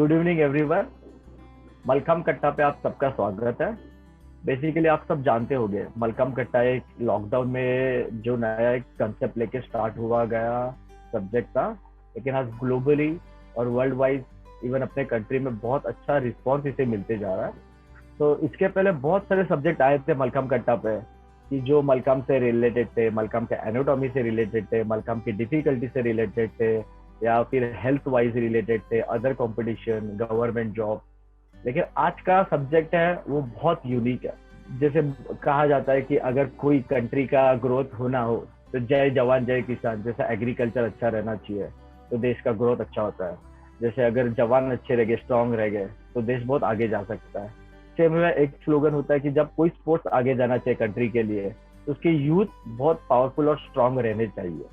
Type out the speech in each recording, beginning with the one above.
Good evening everyone. Mallakhamb कट्टा पे आप सबका स्वागत है। बेसिकली आप सब जानते होंगे मलखम कट्टा एक लॉकडाउन में जो नया एक कंसेप्ट लेके स्टार्ट हुआ गया सब्जेक्ट था, लेकिन आज ग्लोबली और वर्ल्ड वाइज इवन अपने कंट्री में बहुत अच्छा रिस्पॉन्स इसे मिलते जा रहा है। तो इसके पहले बहुत सारे सब्जेक्ट आए थे मलखम कट्टा पे कि जो मलखम से रिलेटेड थे, मलखम के एनाटॉमी से रिलेटेड थे, मलखम की डिफिकल्टी से रिलेटेड थे, या फिर हेल्थ वाइज रिलेटेड थे, अदर कंपटीशन, गवर्नमेंट जॉब। लेकिन आज का सब्जेक्ट है वो बहुत यूनिक है। जैसे कहा जाता है कि अगर कोई कंट्री का ग्रोथ होना हो तो जय जवान जय किसान, जैसा एग्रीकल्चर अच्छा रहना चाहिए तो देश का ग्रोथ अच्छा होता है। जैसे अगर जवान अच्छे रह गए, स्ट्रांग रह गए तो देश बहुत आगे जा सकता है। सेम में एक स्लोगन होता है कि जब कोई स्पोर्ट्स आगे जाना चाहिए कंट्री के लिए तो उसके यूथ बहुत पावरफुल और स्ट्रांग रहने चाहिए।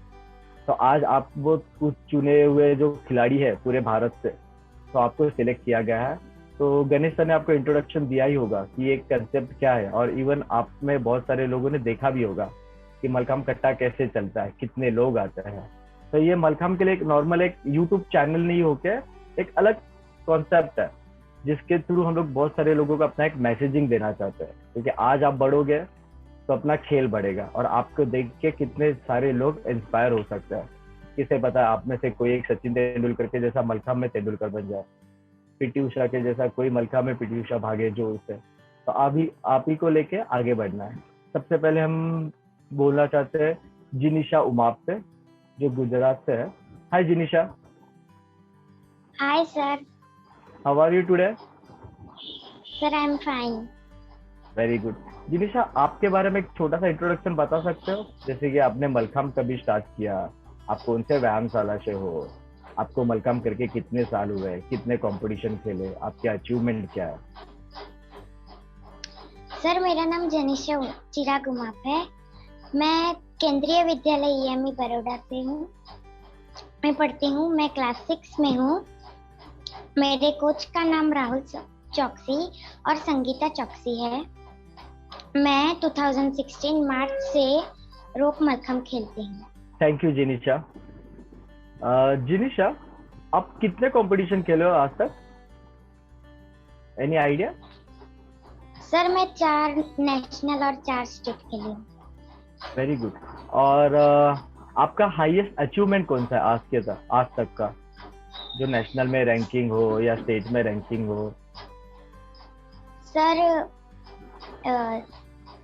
तो आज आप वो कुछ चुने हुए जो खिलाड़ी है पूरे भारत से, तो आपको सिलेक्ट किया गया है। तो गणेश सर ने आपको इंट्रोडक्शन दिया ही होगा कि ये कंसेप्ट क्या है, और इवन आप में बहुत सारे लोगों ने देखा भी होगा कि मलखम कट्टा कैसे चलता है, कितने लोग आते हैं। तो ये मलखम के लिए एक नॉर्मल एक यूट्यूब चैनल नहीं होके एक अलग कॉन्सेप्ट है जिसके थ्रू हम लोग बहुत सारे लोगों को अपना एक मैसेजिंग देना चाहते हैं। क्योंकि आज आप बढ़ोगे तो अपना खेल बढ़ेगा और आपको देख के कितने सारे लोग इंस्पायर हो सकते हैं। किसे पता है आप में से कोई एक सचिन तेंदुलकर के जैसा मलखम में तेंदुलकर बन जाए, पीटी उषा के जैसा कोई मलखम में पीटी उषा भागे जो उससे। तो आप ही को लेके आगे बढ़ना है। सबसे पहले हम बोलना चाहते हैं जिनिशा उमाप से, जो गुजरात से है। Hi Jinisha. Hi sir. How are you today? Sir I am fine. Very good. Jinisha, आपके बारे में एक छोटा सा इंट्रोडक्शन बता सकते हो? जैसे कि आपने मलखम कभी स्टार्ट किया, आप कौन से व्यायामशाला से हो, आपको मलखम करके कितने साल हुए, कितने कंपटीशन खेले, आपके अचीवमेंट क्या है? सर मेरा नाम जनिशा चिराग उमाप है। मैं केंद्रीय विद्यालय ईएमई बड़ौदा से हूँ। मैं पढ़ती हूँ, मैं क्लास 6 में हूँ। मेरे कोच का नाम राहुल चौकसी और संगीता चौकसी है। मैं 2016 मार्च से रोप मलखम खेलती हूँ। Thank you जिनिशा। जिनिशा, आप कितने कंपटीशन खेले हो आज तक? Any idea? सर मैं 4 नेशनल और 4 स्टेट खेली हूँ। Very good. और आपका हाईएस्ट अचीवमेंट कौन सा है आज तक का, जो नेशनल में रैंकिंग हो या स्टेट में रैंकिंग हो? सर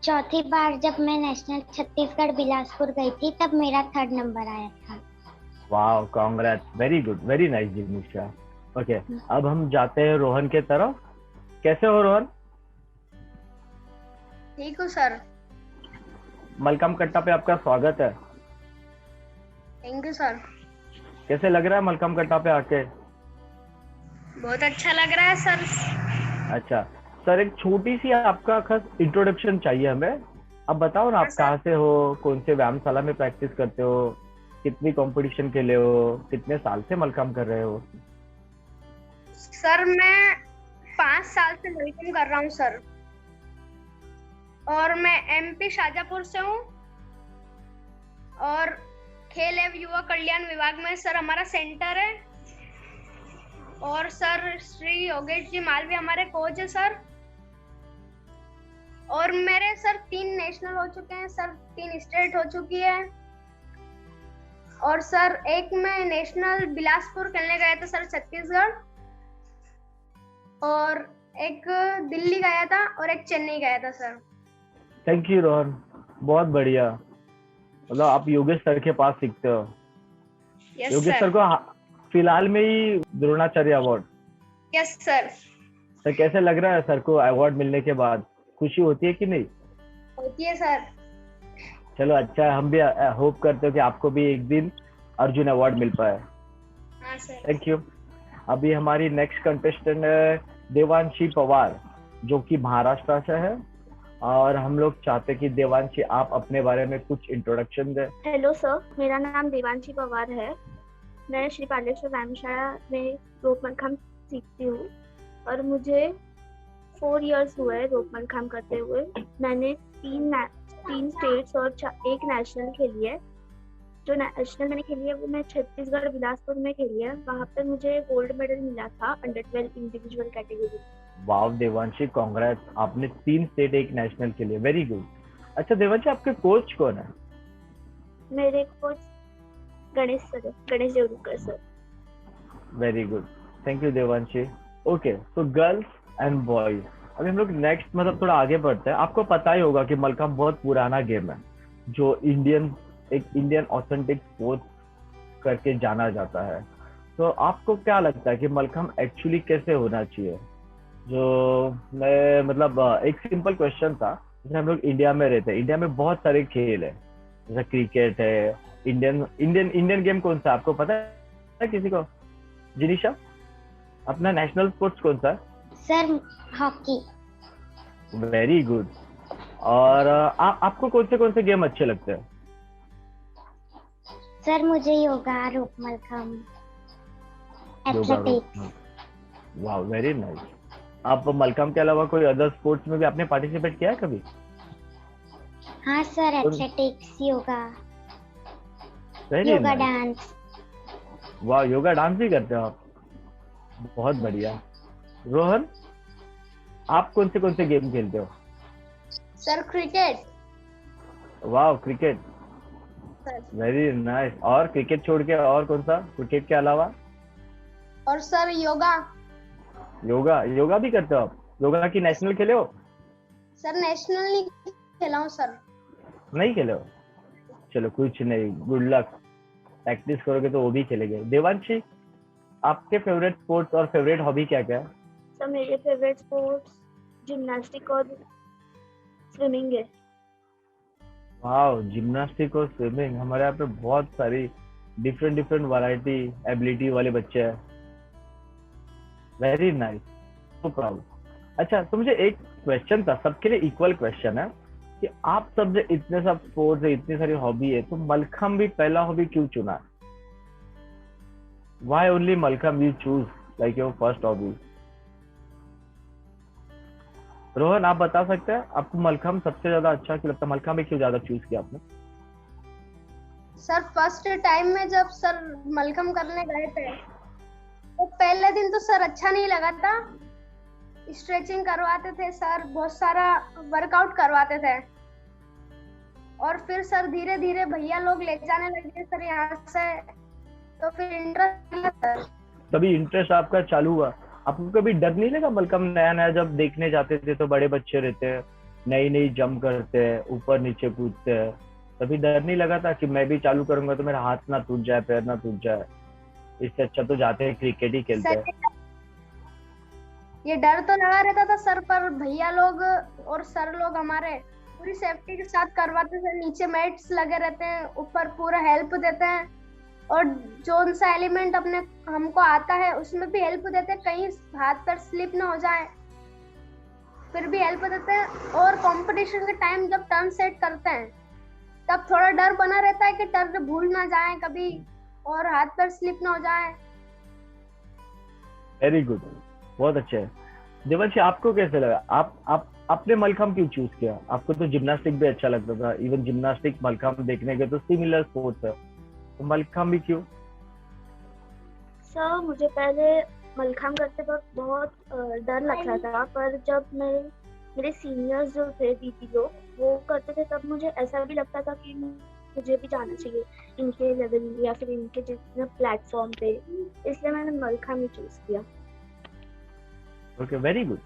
चौथी बार जब मैं नेशनल छत्तीसगढ़ बिलासपुर गई थी तब मेरा 3rd नंबर आया था। Wow, congrats, very good, very nice Jinisha. Okay, अब हम जाते हैं रोहन के तरफ। कैसे हो रोहन? ठीक हूँ सर। मलखम कट्टा पे आपका स्वागत है। Thank you sir. कैसे लग रहा है मलखम कट्टा पे आके? बहुत अच्छा लग रहा है सर। अच्छा सर, एक छोटी सी आपका खास इंट्रोडक्शन चाहिए हमें। अब बताओ ना, आप कहाँ से हो, कौन से व्यायामशाला में प्रैक्टिस करते हो, कितनी कंपटीशन खेले हो, कितने साल से मलखम कर रहे हो? सर मैं 5 साल से मलखम कर रहा हूँ सर, और मैं एमपी शाजापुर से हूँ, और खेल एवं युवा कल्याण विभाग में सर हमारा सेंटर है। और सर श्री योगेश जी मालवी हमारे कोच है सर। और मेरे सर 3 नेशनल हो चुके हैं सर, 3 स्टेट हो चुकी है। और सर एक मैं नेशनल बिलासपुर खेलने गया था सर, छत्तीसगढ़, और एक दिल्ली गया था और एक चेन्नई गया था सर। थैंक यू रोहन, बहुत बढ़िया। मतलब आप योगेश सर के पास सीखते हो। Yes Yogesh sir. सर को फिलहाल में ही Dronacharya award. Yes sir. Sir कैसे लग रहा है सर को अवार्ड मिलने के बाद? खुशी होती है कि नहीं? होती है सर। चलो अच्छा है, हम भी होप करते हो कि आपको भी एक दिन अर्जुन अवार्ड मिल पाए। हाँ सर। Thank you. अभी हमारी नेक्स्ट कंटेस्टेंट है देवांशी पवार, जो कि महाराष्ट्र से है, और हम लोग चाहते हैं कि देवांशी आप अपने बारे में कुछ इंट्रोडक्शन दें। हेलो सर, मेरा नाम देवांशी पवार है। मैं श्री पांडेश्वर व्यायामशाला में रोप मलखम सीखती हूँ और मुझे 4 इयर्स हुए रोप मलखम करते हुए। मैंने 3 स्टेट्स और 1 नेशनल खेली है। जो नेशनल मैंने खेली है वो मैं छत्तीसगढ़ बिलासपुर में खेली है। वहाँ पे मुझे गोल्ड मेडल मिला था अंडर 12 इंडिविजुअल कैटेगरी। वाव देवांशी, कांग्रेस, आपने 3 स्टेट 1 नेशनल के लिए, वेरी गुड। अच्छा देवांशी, आपके कोच कौन है? मेरे कोच गणेश सर है, Ganesh Devrukhkar sir. Very good, thank you Devanshi. Okay, so girls and boys, अभी हम लोग नेक्स्ट मतलब थोड़ा आगे बढ़ते हैं। आपको पता ही होगा कि मलखम्ब बहुत पुराना गेम है, जो एक इंडियन ऑथेंटिक स्पोर्ट करके जाना जाता है। तो आपको क्या लगता है कि मलखम्ब एक्चुअली कैसे होना चाहिए? जो मैं मतलब एक सिंपल क्वेश्चन था, जैसे हम लोग इंडिया में रहते हैं, इंडिया में बहुत सारे खेल है, जैसे क्रिकेट है, इंडियन गेम कौन सा आपको पता है किसी को? जिनिशा, अपना नेशनल स्पोर्ट्स कौन सा है? Sir hockey. Very good. और आपको कौन से गेम अच्छे लगते हैं? सर मुझे योगा, रोप मलखम्ब, एथलेटिक्स। वाह, वेरी नाइस। आप मलखम्ब के अलावा कोई अदर स्पोर्ट्स में भी आपने पार्टिसिपेट किया है कभी? हाँ sir, athletics, yoga, very yoga nice. Dance. वाह, योगा डांस भी करते हो आप, बहुत बढ़िया। रोहन, आप कौन से गेम खेलते हो? Sir cricket. वाह, क्रिकेट, सर वेरी नाइस। और क्रिकेट छोड़ के और कौन सा, क्रिकेट के अलावा? और सर योगा। योगा भी करते हो आप? योगा की नेशनल खेले हो? सर नेशनल नहीं खेला हूँ सर। नहीं खेले हो? चलो कुछ नहीं, गुड लक, प्रैक्टिस करोगे तो वो भी खेलेंगे। देवांशी, आपके फेवरेट स्पोर्ट्स और फेवरेट हॉबी क्या क्या है? सर मेरे फेवरेट स्पोर्ट्स जिम्नास्टिक और स्विमिंग है। वाह, जिम्नास्टिक और स्विमिंग। हमारे यहाँ पे बहुत सारी डिफरेंट वैरायटी एबिलिटी वाले बच्चे हैं। Very nice, no problem. अच्छा, तो मुझे एक क्वेश्चन था, सबके लिए इक्वल क्वेश्चन है कि आप सब जो इतने सब स्पोर्ट्स है, इतनी सारी हॉबी है, तो मलखम्ब भी पहला हॉबी क्यों चुना? Why only mallakhamb you choose like your first hobby? Rohan, आप बता सकते हैं आपको मलखम्ब सबसे ज्यादा अच्छा क्यों लगता है? मलखम्ब में क्यों ज्यादा चूज किया आपने? सर फर्स्ट टाइम में जब सर मलखम्ब करने गए थे तो पहले दिन तो सर अच्छा नहीं लगा था। स्ट्रेचिंग करवाते थे सर, बहुत सारा वर्कआउट करवाते थे, और फिर सर धीरे धीरे भैया लोग ले जाने लगे सर यहाँ से, तो फिर इंटरेस्ट, तभी इंटरेस्ट आपका चालू हुआ। आपको कभी डर नहीं लगा? मलखम्ब नया जब देखने जाते थे तो बड़े बच्चे रहते हैं, नई जंप करते हैं, ऊपर नीचे कूदते हैं, तभी डर नहीं लगा था कि मैं भी चालू करूंगा तो मेरा हाथ ना टूट जाए, पैर ना टूट जाए? इससे अच्छा तो जाते हैं क्रिकेट ही खेलते हैं। ये डर तो लगा रहता था सर, पर भैया लोग और सर लोग हमारे पूरी सेफ्टी के साथ करवाते थे। नीचे मैट्स लगे रहते हैं, ऊपर पूरा हेल्प देते हैं, और जो सा एलिमेंट अपने हमको आता है उसमें भी हेल्प देते हैं, कहीं हाथ पर स्लिप ना हो जाए फिर भी हेल्प देते हैं। और कंपटीशन के टाइम जब टर्न सेट करते हैं तब थोड़ा डर बना रहता है कि टर्न भूल ना जाए कभी और हाथ पर स्लिप ना हो जाए। वेरी गुड, बहुत अच्छा है। देवांशी, आपको कैसे लगा? आपने मलखम्ब क्यों चूज किया? आपको तो जिम्नास्टिक भी अच्छा लगता था, इवन जिम्नास्टिक मलखम्ब देखने के तो सिमिलर स्पोर्ट्स है, तो मलखम्ब भी क्यों? सर मुझे पहले मलखम्ब करते वक्त बहुत डर लग रहा था, पर जब मेरे सीनियर्स जो थे, दीदी लोग, वो करते थे तब मुझे ऐसा भी लगता था कि मुझे भी जाना चाहिए इनके लेवल या फिर इनके जितने प्लेटफॉर्म पे, इसलिए मैंने मलखम्ब ही चूज किया। Okay, very good.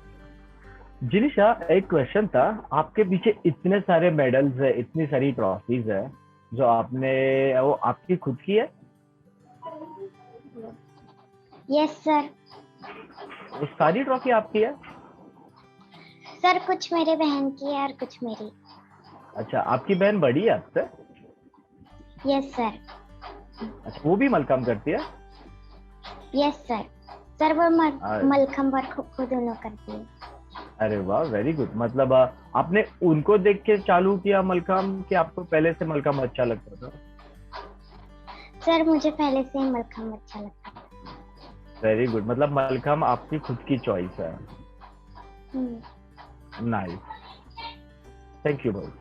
जिनिशा, एक क्वेश्चन था, आपके पीछे इतने सारे मेडल्स है, इतनी सारी ट्रॉफीज है, जो आपने वो आपकी खुद की है? Yes sir. वो सारी ट्रॉफी आपकी है? सर कुछ मेरे बहन की है और कुछ मेरी। अच्छा, आपकी बहन बड़ी है आपसे? Yes sir. अच्छा, वो भी मलखम्ब करती है? Yes sir. सर वो मलखम्ब और खो दोनों करती है। अरे वाह, वेरी गुड। मतलब आपने उनको देख के चालू किया मलखम्ब कि आपको पहले से मलखम्ब अच्छा लगता था? सर मुझे पहले से ही मलखम्ब अच्छा लगता था। वेरी गुड, मतलब मलखम्ब आपकी खुद की चॉइस है। नाइस, थैंक यू बहुत।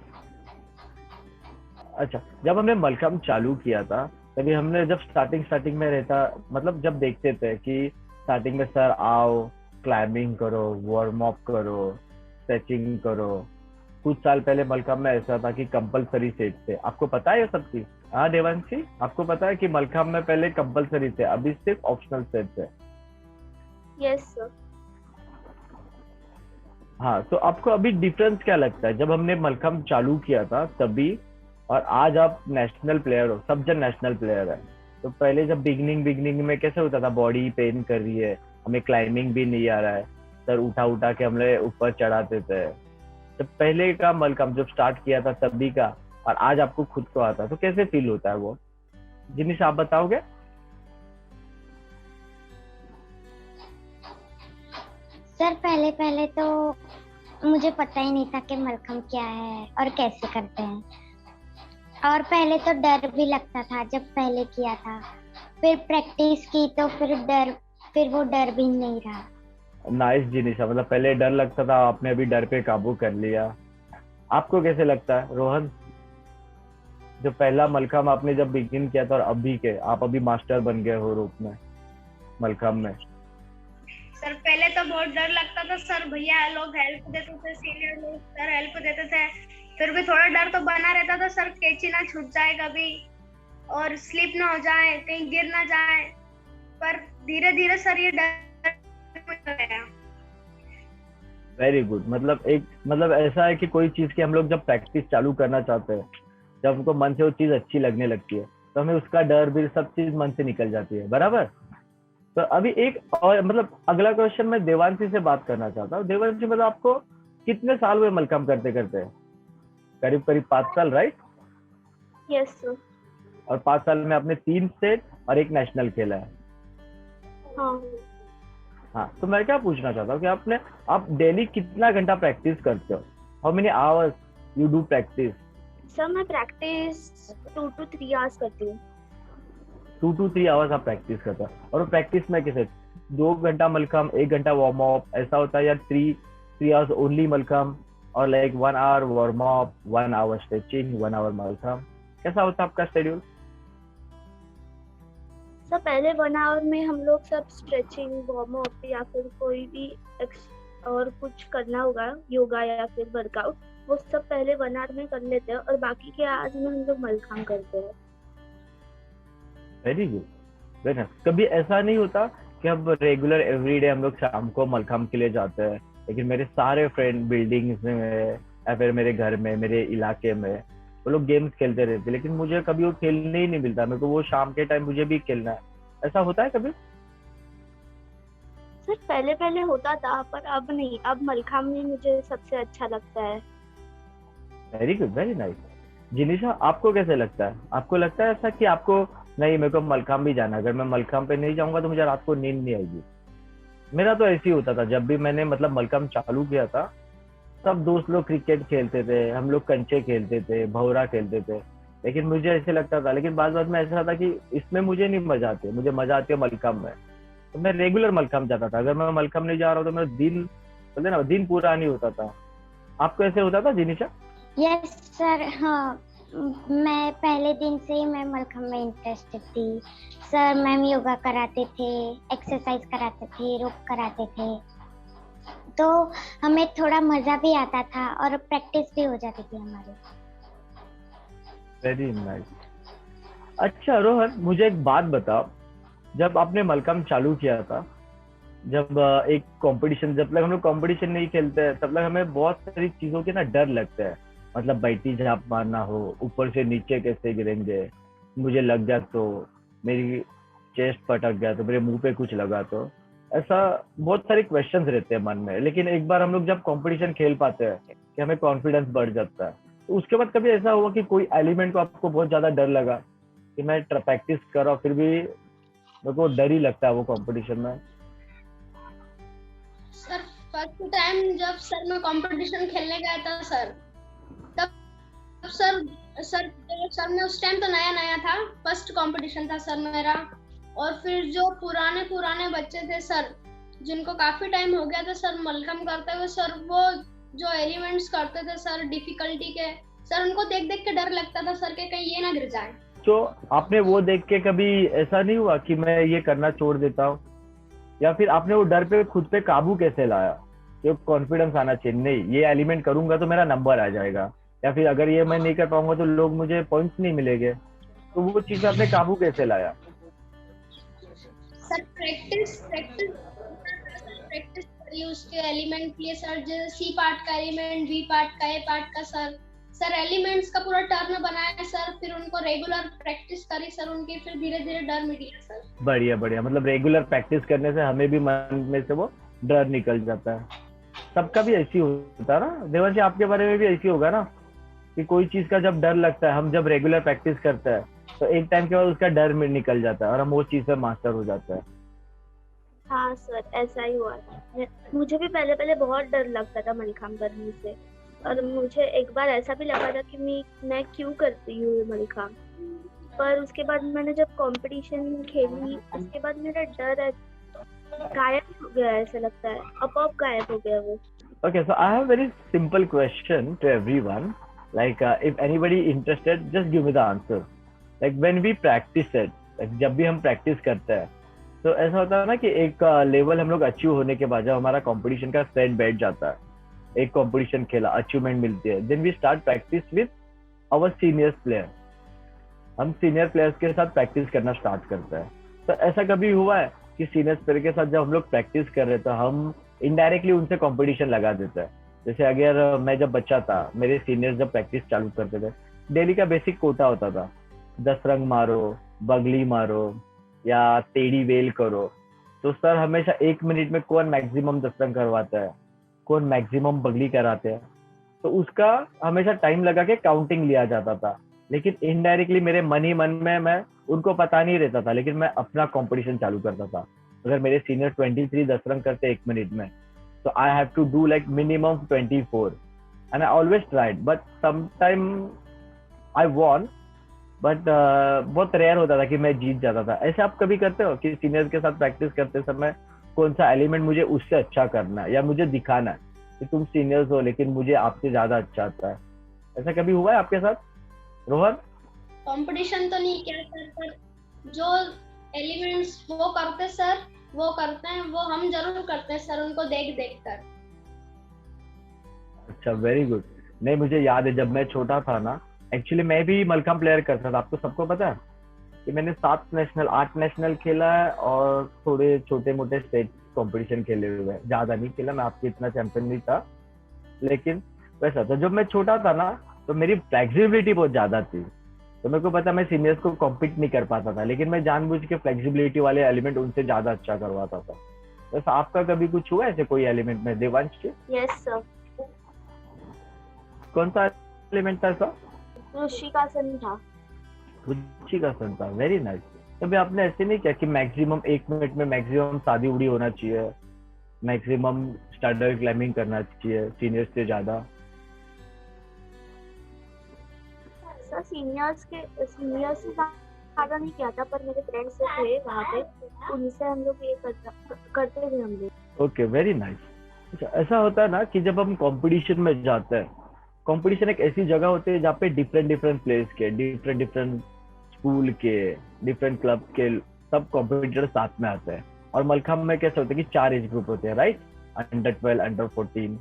अच्छा, जब हमने मलखम्ब चालू किया था तभी हमने जब स्टार्टिंग में रहता, मतलब जब देखते थे कि स्टार्टिंग में सर आओ क्लाइंबिंग करो, वार्म अप करो, स्ट्रेचिंग करो। कुछ साल पहले मलखम्ब में ऐसा था कि कंपलसरी सेट थे, आपको पता है ये सब चीज? हाँ देवांशी, आपको पता है कि मलखम्ब में पहले कंपलसरी थे, अभी सिर्फ ऑप्शनल सेट है। Yes sir. हाँ, तो आपको अभी डिफरेंस क्या लगता है जब हमने मलखम्ब चालू किया था तभी और आज आप नेशनल प्लेयर हो, सब जन नेशनल प्लेयर है। तो पहले जब बिगनिंग में कैसे होता था, बॉडी पेन कर रही है, हमें क्लाइंबिंग भी नहीं आ रहा है, सर उठा के हमने ऊपर चढ़ाते थे। तो पहले का मलखम्ब जब स्टार्ट किया था तभी का और आज आपको खुद को आता है, तो कैसे फील होता है वो? जिनिश आप बताओगे? सर पहले पहले तो मुझे पता ही नहीं था कि मलखम्ब क्या है और कैसे करते हैं, और पहले तो डर भी लगता था जब पहले किया था। फिर प्रैक्टिस की तो फिर वो डर भी नहीं रहा। नाइस जिनिशा, मतलब पहले डर लगता था, आपने अभी डर पे काबू कर लिया। आपको कैसे लगता है रोहन, जो पहला मलखम्ब आपने जब बिगिन किया था और अभी के आप अभी मास्टर बन गए हो रूप में मलखम्ब में? सर पहले तो बहुत डर लगता था सर, भैया लोग हेल्प देते थे, सीनियर लोग सर हेल्प देते थे, फिर भी थोड़ा डर तो बना रहता था सर, कैंची ना छूट जाए कभी और स्लिप ना हो जाए, कहीं गिर ना जाए। पर धीरे धीरे सर ये डर गया। वेरी गुड, मतलब ऐसा है कि कोई चीज की हम लोग जब प्रैक्टिस चालू करना चाहते हैं, जब हमको मन से वो चीज अच्छी लगने लगती है तो हमें उसका डर भी सब चीज मन से निकल जाती है, बराबर? तो अभी एक और मतलब अगला क्वेश्चन मैं देवांशी से बात करना चाहता हूँ। देवांशी, मतलब आपको कितने साल हुए मलखम्ब करते करते? करीब 5 साल, राइट? Yes sir. और 5 साल में आपने 3 स्टेट और 1 नेशनल खेला है। हाँ, तो मैं क्या पूछना चाहता हूँ कि आप डेली कितना घंटा प्रैक्टिस करते हो? How many hours you do practice? Sir मैं प्रैक्टिस 2 to 3 आवर्स करती हूँ। 2 to 3 आवर्स आप प्रैक्टिस करते हो? और प्रैक्टिस में कैसे 2 घंटा मलखम्ब, 1 घंटा वार्म अप ऐसा होता है, या 3 आवर्स ओनली मलखम्ब और like 1 hour warm up, 1 hour stretching, 1 hour Mallakhamb, कैसा होता है आपका शेड्यूल? सर पहले 1 आवर में हम लोग सब स्ट्रेचिंग, वार्म अप या फिर कोई भी और कुछ करना होगा, योगा या फिर वर्कआउट, वो सब पहले 1 आवर में कर लेते हैं और बाकी के आवर्स में हम लोग मलखम्ब करते हैं। Very good, very nice. कभी ऐसा नहीं होता कि अब रेगुलर एवरीडे हम लोग शाम को मलखम्ब के लिए जाते हैं, लेकिन मेरे सारे फ्रेंड बिल्डिंग्स में या फिर मेरे घर में, मेरे इलाके में वो लोग गेम्स खेलते रहते, लेकिन मुझे कभी वो खेलने ही नहीं मिलता, मेरे को वो शाम के टाइम मुझे भी खेलना है, ऐसा होता है कभी? सर पहले पहले होता था पर अब नहीं, अब मलखम्ब ही मुझे सबसे अच्छा लगता है। Very good, very nice. Jinisha, आपको कैसे लगता है? आपको लगता है ऐसा कि आपको नहीं मेरे को मलखम्ब भी जाना है, अगर मैं मलखम्ब पे नहीं जाऊंगा तो मुझे रात को नींद नहीं आएगी? मेरा तो ऐसे ही होता था, जब भी मैंने मतलब मलखम्ब चालू किया था सब दोस्त लोग क्रिकेट खेलते थे, हम लोग कंचे खेलते थे, भौरा खेलते थे, लेकिन मुझे ऐसे लगता था, लेकिन बाद में ऐसा था कि इसमें मुझे नहीं मजा आती, मुझे मजा आती है मलखम्ब में, तो मैं रेगुलर मलखम्ब जाता था। अगर मैं मलखम्ब नहीं जा रहा हूँ तो मेरा दिन बोलते ना दिन पूरा नहीं होता था। आपको ऐसे होता था जिनिशा? यस सर, हाँ मैं पहले दिन से ही मैं मलखम्ब में इंटरेस्टेड थी। सर मैम योगा कराते थे, एक्सरसाइज कराते थे, रोप कराते थे, तो हमें थोड़ा मजा भी आता था और प्रैक्टिस भी हो जाती थी हमारी। Very nice. अच्छा रोहन, मुझे एक बात बताओ, जब आपने मलखम्ब चालू किया था, जब एक कंपटीशन, जब तक हम लोग कंपटीशन नहीं खेलते हैं तब तक हमें बहुत सारी चीजों के ना डर लगता है, मतलब बैठी झाप मारना हो, ऊपर से नीचे कैसे गिरेंगे, मुझे लग गया तो, मेरी चेस्ट पटक गया तो, मेरे मुंह पे कुछ लगा तो, ऐसा बहुत सारे क्वेश्चंस रहते हैं मन में। लेकिन एक बार हम लोग जब कंपटीशन खेल पाते हैं कि हमें कॉन्फिडेंस बढ़ जाता है, तो उसके बाद कभी ऐसा हुआ कि कोई एलिमेंट को आपको बहुत ज्यादा डर लगा कि मैं प्रैक्टिस कर रहा हूँ फिर भी मेरे को डर ही लगता है वो कंपटीशन में? सर फर्स्ट टाइम जब सर मैं कंपटीशन खेलने गया था सर, तब सर में उस टाइम तो नया था, फर्स्ट कंपटीशन था सर मेरा, और फिर जो पुराने बच्चे थे सर, जिनको काफी टाइम हो गया था सर मलखम्ब करते हुए, सर वो जो एलिमेंट्स करते थे सर डिफिकल्टी के, सर उनको देख देख के डर लगता था सर के कहीं ये ना गिर जाए। तो आपने वो देख के कभी ऐसा नहीं हुआ कि मैं ये करना छोड़ देता हूँ, या फिर आपने वो डर पे खुद पे काबू कैसे लाया? जो कॉन्फिडेंस आना चाहिए, नहीं ये एलिमेंट करूंगा तो मेरा नंबर आ जाएगा, या फिर अगर ये मैं नहीं कर पाऊंगा तो लोग मुझे पॉइंट्स नहीं मिलेंगे, तो वो चीज आपने काबू कैसे लाया? सर प्रैक्टिस प्रैक्टिस प्रैक्टिस करी उसके एलिमेंट के लिए सर, जैसे सी पार्ट का एलिमेंट, बी पार्ट का, ए पार्ट का सर एलिमेंट्स का पूरा टर्न बनाया सर, फिर उनको रेगुलर प्रैक्टिस करी सर उनकी, फिर धीरे धीरे डर मिट गया सर। बढ़िया बढ़िया, मतलब रेगुलर प्रैक्टिस करने से हमें भी मन में से वो डर निकल जाता है। सबका भी ऐसी होता है ना देवांशी, आपके बारे में भी ऐसी होगा ना कि कोई चीज का जब डर लगता है, हम जब रेगुलर प्रैक्टिस करते हैं तो एक टाइम के बाद उसका डर में निकल जाता है और हम वो चीज से मास्टर हो जाता है। हाँ सर, ऐसा ही हुआ था। मुझे भी पहले पहले बहुत डर लगता था मलखाम करने से, और मुझे एक बार ऐसा भी लगा था कि मैं क्यों करती हूँ ये मलखाम। पर उसके बाद मैंने जब कंपटीशन खेली, उसके बाद मेरा डर गायब हो गया, ऐसा लगता है अपॉप गायब हो गया वो। Okay, so I have a very simple question to everyone. Like, if anybody interested, just give me the answer. Like, when we practice it, like, जब भी हम प्रैक्टिस करते हैं, तो ऐसा होता है ना कि एक लेवल हम लोग अचीव होने के बाद जब हमारा कंपटीशन का स्टैंड बैठ जाता है, एक कंपटीशन खेला, अचीवमेंट मिलती है, then we start practice with our seniors player. हम सीनियर प्लेयर्स के साथ प्रैक्टिस करना स्टार्ट करते हैं। तो ऐसा कभी हुआ है कि सीनियर्स प्लेयर के साथ जब हम लोग प्रैक्टिस कर रहे थे, हम इनडायरेक्टली उनसे कंपटीशन लगा देते हैं? जैसे अगर मैं जब बच्चा था, मेरे सीनियर्स जब प्रैक्टिस चालू करते थे, डेली का बेसिक कोटा होता था, 10 रंग मारो, बगली मारो या टेढ़ी वेल करो। तो सर हमेशा 1 मिनट में कौन मैक्सिमम 10 रंग करवाता है, कौन मैक्सिमम बगली कराते हैं, तो उसका हमेशा टाइम लगा के काउंटिंग लिया जाता था। लेकिन इनडायरेक्टली मेरे मन ही मन में, मैं उनको पता नहीं रहता था, लेकिन मैं अपना कंपटीशन चालू करता था। अगर मेरे सीनियर 23 10 रन करते 1 मिनट में, तो I have to do like minimum 24, and I always tried, but sometime I won, but बहुत रेयर होता था कि मैं जीत जाता था। ऐसे आप कभी करते हो कि सीनियर्स के साथ प्रैक्टिस करते समय कौन सा एलिमेंट मुझे उससे अच्छा करना है, या मुझे दिखाना है कि तुम सीनियर्स हो लेकिन मुझे आपसे ज्यादा अच्छा आता है? ऐसा कभी हुआ है आपके साथ रोहन? कंपटीशन तो नहीं किया सर, पर जो एलिमेंट्स वो करते सर, वो करते हैं, वो हम जरूर करते हैं सर, उनको देख देख कर। अच्छा, वेरी गुड। नहीं, मुझे याद है जब मैं छोटा था ना, एक्चुअली मैं भी मलखम प्लेयर करता था। आपको सबको पता है कि मैंने 8 नेशनल खेला है और थोड़े छोटे मोटे स्टेट कंपटीशन खेले हुए हैं, ज्यादा नहीं खेला, मैं आपके इतना चैंपियन नहीं था। लेकिन वैसा था, जब मैं छोटा था ना तो मेरी फ्लेक्सिबिलिटी बहुत ज्यादा थी, तो मेरे को पता मैं सीनियर्स को कॉम्पीट नहीं कर पाता था, लेकिन मैं जानबूझ के फ्लेक्सिबिलिटी वाले एलिमेंट उनसे ज्यादा अच्छा करवाता था। वैसा आपका कभी कुछ हुआ ऐसे कोई एलिमेंट में देवांश के? Yes sir. कौन सा एलिमेंट था सर? ऋषिकासन था। ऋषिकासन था, वेरी नाइस। कभी आपने ऐसे नहीं किया कि मैक्सिमम 1 मिनट में मैक्सिमम शादी उड़ी होना चाहिए, मैक्सिमम स्टार्टर क्लाइंबिंग करना चाहिए सीनियर्स से ज्यादा? सर सीनियर्स से ज्यादा नहीं किया था, पर मेरे फ्रेंड्स थे वहाँ पे, उनसे हम लोग ये करते थे हम लोग। Okay, very nice. अच्छा, ऐसा होता है ना कि जब हम कंपटीशन में जाते हैं, कंपटीशन एक ऐसी जगह होती है जहाँ पे डिफरेंट प्लेस के, डिफरेंट स्कूल के, डिफरेंट क्लब के सब कॉम्पिटिटर साथ में आते हैं। और मलखम में कैसे होता है कि 4 एज ग्रुप होते हैं, राइट? Under 12, under 14।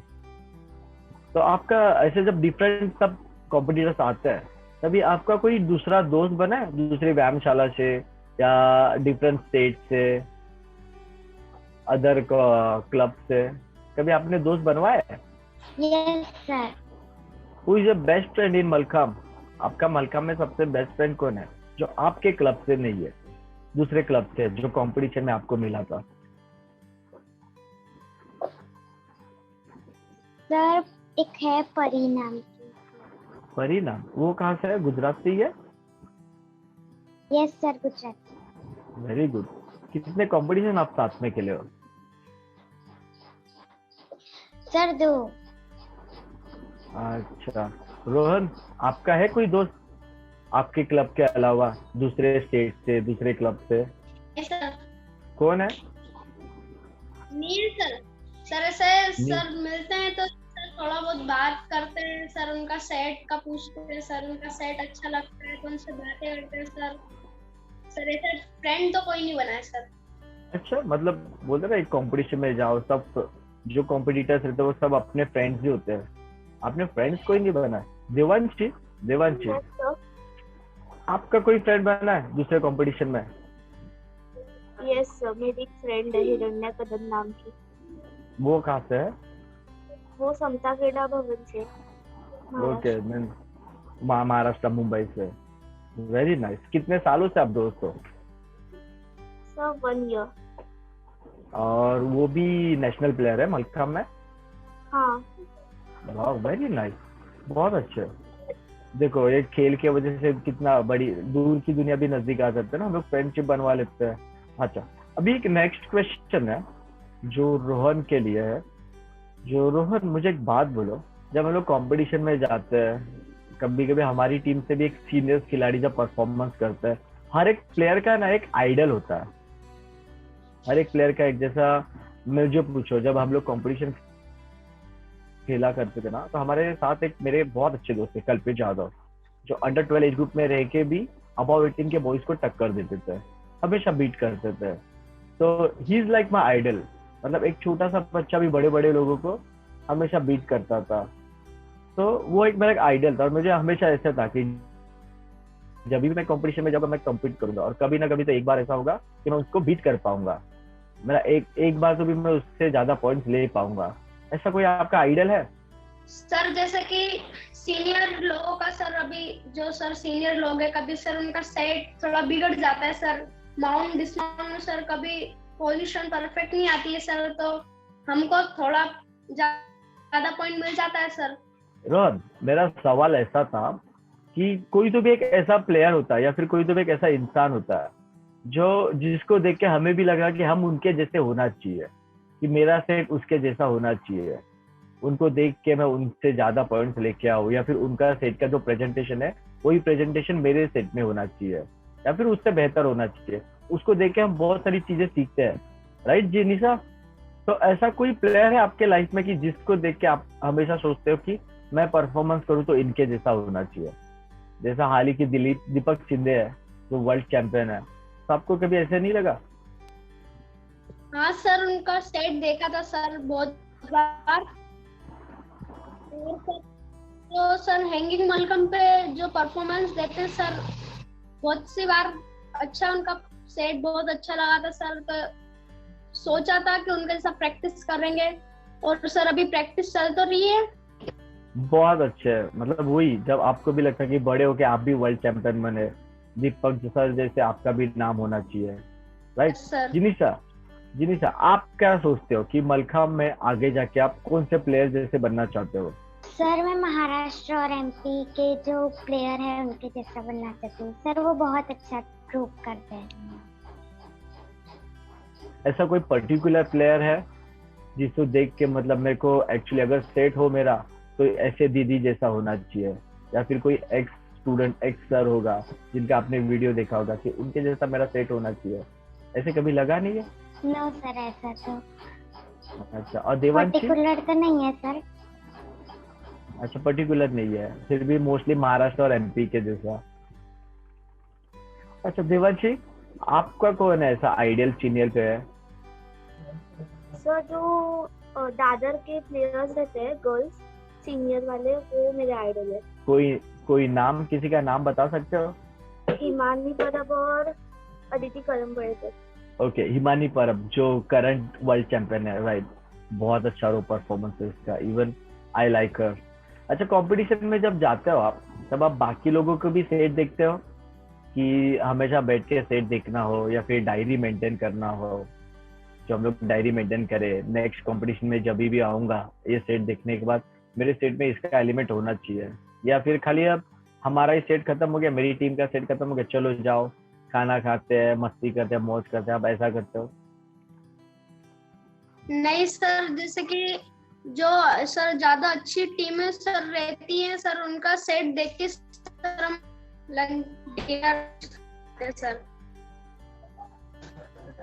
तो आपका ऐसे जब डिफरेंट सब कॉम्पिटिटर्स आते हैं, तभी आपका कोई दूसरा दोस्त बना है दूसरी व्यायामशाला से या डिफरेंट स्टेट से, अदर क्लब से? कभी आपने दोस्त बनवाया है? Yes sir. Who is your best friend in mallakhamb? आपका मलखम में सबसे बेस्ट फ्रेंड कौन है जो आपके क्लब से नहीं है, दूसरे क्लब से, जो कंपटीशन में आपको मिला था? सर एक है परी नाम की। परी नाम? वो कहाँ से है? गुजरात से ही है? Yes sir, Gujarat. Very good. कितने कंपटीशन आप साथ में खेले हो? सर 2। अच्छा, रोहन आपका है कोई दोस्त आपके क्लब के अलावा दूसरे स्टेट से, दूसरे क्लब से? सर कौन है? नील सर। सर ऐसे सर मिलते हैं तो सर थोड़ा बहुत बात करते हैं सर, उनका सेट का पूछते हैं सर, उनका सेट अच्छा लगता है तो उनसे बातें करते हैं सर। सर ऐसा फ्रेंड तो कोई नहीं बना है सर। अच्छा, मतलब बोलते ना एक कंपटीशन में जाओ, सब जो कॉम्पिटिटर्स रहते हैं वो सब अपने फ्रेंड्स ही होते हैं, आपने फ्रेंड्स कोई नहीं बना है? Devanshi, Devanshi yes sir. आपका कोई फ्रेंड बना है दूसरे कंपटीशन में? यस सर, मेरी एक फ्रेंड है हिरण्या कदम नाम की। वो कहाँ से है? वो समता क्रीडा भवन से, ओके, महाराष्ट्र। महाराष्ट्र, मुंबई से। Very nice. कितने सालों से आप दोस्त हो? Sir 1 year. और वो भी नेशनल प्लेयर है मलखम्ब में? हाँ। वाह, वेरी नाइस, बहुत अच्छे। देखो, ये खेल की वजह से कितना बड़ी दूर की दुनिया भी नजदीक आ जाते हैं ना, हम लोग फ्रेंडशिप बनवा लेते हैं। अच्छा, अभी एक नेक्स्ट क्वेश्चन है जो रोहन के लिए है। जो रोहन, मुझे एक बात बोलो, जब हम लोग कंपटीशन में जाते हैं, कभी कभी हमारी टीम से भी एक सीनियर खिलाड़ी जब परफॉर्मेंस करता है, हर एक प्लेयर का ना एक आइडल होता है, हर एक प्लेयर का एक जैसा। मुझे पूछो, जब हम लोग कंपटीशन खेला करते थे ना, तो हमारे साथ एक मेरे बहुत अच्छे दोस्त थे, कल्पेश यादव, जो अंडर 12 एज ग्रुप में रह के भी अबव 18 के बॉयज को टक्कर देते थे, हमेशा बीट करते थे। तो he is like my idol, मतलब एक छोटा सा बच्चा भी बड़े बड़े लोगों को हमेशा बीट करता था। तो वो एक मेरा आइडल था, और मुझे हमेशा ऐसा था कि जब भी मैं कंपटीशन में जाऊंगा मैं कम्पीट करूंगा, और कभी ना कभी तो एक बार ऐसा होगा कि मैं उसको बीट कर पाऊंगा, मेरा एक बार तो भी मैं उससे ज्यादा पॉइंट्स ले पाऊंगा। ऐसा कोई आपका आइडल है? सर जैसे कि सीनियर लोगों का सर, अभी जो सर सीनियर लोग है, कभी सर उनका सेट थोड़ा बिगड़ जाता है सर, माउंट डिसमाउंट में सर कभी पोजीशन परफेक्ट नहीं आती है सर, तो हमको थोड़ा ज्यादा पॉइंट मिल जाता है सर। रोहन, मेरा सवाल ऐसा था कि कोई तो भी एक ऐसा प्लेयर होता है या फिर कोई तो भी एक ऐसा इंसान होता है जो जिसको देख के हमें भी लगा कि हम उनके जैसे होना चाहिए, कि मेरा सेट उसके जैसा होना चाहिए, उनको देख के मैं उनसे ज्यादा पॉइंट्स लेके आऊँ, या फिर उनका सेट का जो प्रेजेंटेशन है वही प्रेजेंटेशन मेरे सेट में होना चाहिए, या फिर उससे बेहतर होना चाहिए। उसको देख के हम बहुत सारी चीजें सीखते हैं, राइट जी निशा? तो ऐसा कोई प्लेयर है आपके लाइफ में कि जिसको देख के आप हमेशा सोचते हो कि मैं परफॉर्मेंस करूँ तो इनके जैसा होना चाहिए? जैसा हाल ही की दीपक शिंदे है जो वर्ल्ड चैंपियन है, तो आपको कभी ऐसे नहीं लगा? हाँ सर, उनका सेट देखा था सर बहुत बार, और सर जो सर हैंगिंग मलखम्ब पे जो परफॉर्मेंस देते हैं सर, बहुत सी बार अच्छा उनका सेट बहुत अच्छा लगा था सर, तो सोचा था कि उनके जैसा प्रैक्टिस करेंगे, और सर अभी प्रैक्टिस चल तो रही है। बहुत अच्छे, मतलब वही जब आपको भी लगता है कि बड़े होके आप भी वर्ल्ड चैंपियन बने, दीपक सर जैसे आपका भी नाम होना चाहिए, राइट सर जिनिशा, आप क्या सोचते हो कि मलखम्ब में आगे जाके आप कौन से प्लेयर जैसे बनना चाहते हो? सर मैं महाराष्ट्र और एमपी के जो प्लेयर है उनके जैसा बनना चाहती हूँ सर, वो बहुत अच्छा ग्रुप करते हैं। ऐसा कोई पर्टिकुलर प्लेयर है जिसको देख के मतलब मेरे को एक्चुअली अगर सेट हो मेरा तो ऐसे दीदी जैसा होना चाहिए, या फिर कोई एक्स स्टूडेंट एक्स सर होगा जिनका आपने वीडियो देखा होगा कि उनके जैसा मेरा सेट होना चाहिए, ऐसे कभी लगा नहीं है? नो सर, ऐसा तो अच्छा, और देवांशी? पर्टिकुलर तो नहीं है सर। अच्छा, पर्टिकुलर नहीं है, फिर भी मोस्टली महाराष्ट्र और एमपी के जैसा। अच्छा देवांशी, आपका कौन है ऐसा आइडियल सीनियर पे है? सर जो दादर के प्लेयर्स रहते हैं गर्ल्स सीनियर वाले, वो मेरे आइडल है। कोई नाम, किसी का नाम बता सकते हो? हिमानी परब और अदिति करमबेड़कर। ओके, हिमानी परब जो करंट वर्ल्ड चैंपियन है, राइट, बहुत अच्छा रो परफॉर्मेंस है इसका, इवन आई लाइक हर। अच्छा, कंपटीशन में जब जाते हो आप, तब आप बाकी लोगों को भी सेट देखते हो कि हमेशा बैठ के सेट देखना हो, या फिर डायरी मेंटेन करना हो, जो हम लोग डायरी मेंटेन करें, नेक्स्ट कंपटीशन में जब भी आऊंगा ये सेट देखने के बाद मेरे सेट में इसका एलिमेंट होना चाहिए, या फिर खाली अब हमारा ही सेट खत्म हो गया, मेरी टीम का सेट खत्म हो गया, चलो जाओ खाना खाते हैं, मस्ती करते हैं, मौज करते हैं, आप ऐसा करते हो? नहीं सर, जैसे कि जो सर ज्यादा अच्छी टीमें सर रहती हैं सर, उनका सेट देख के सर हम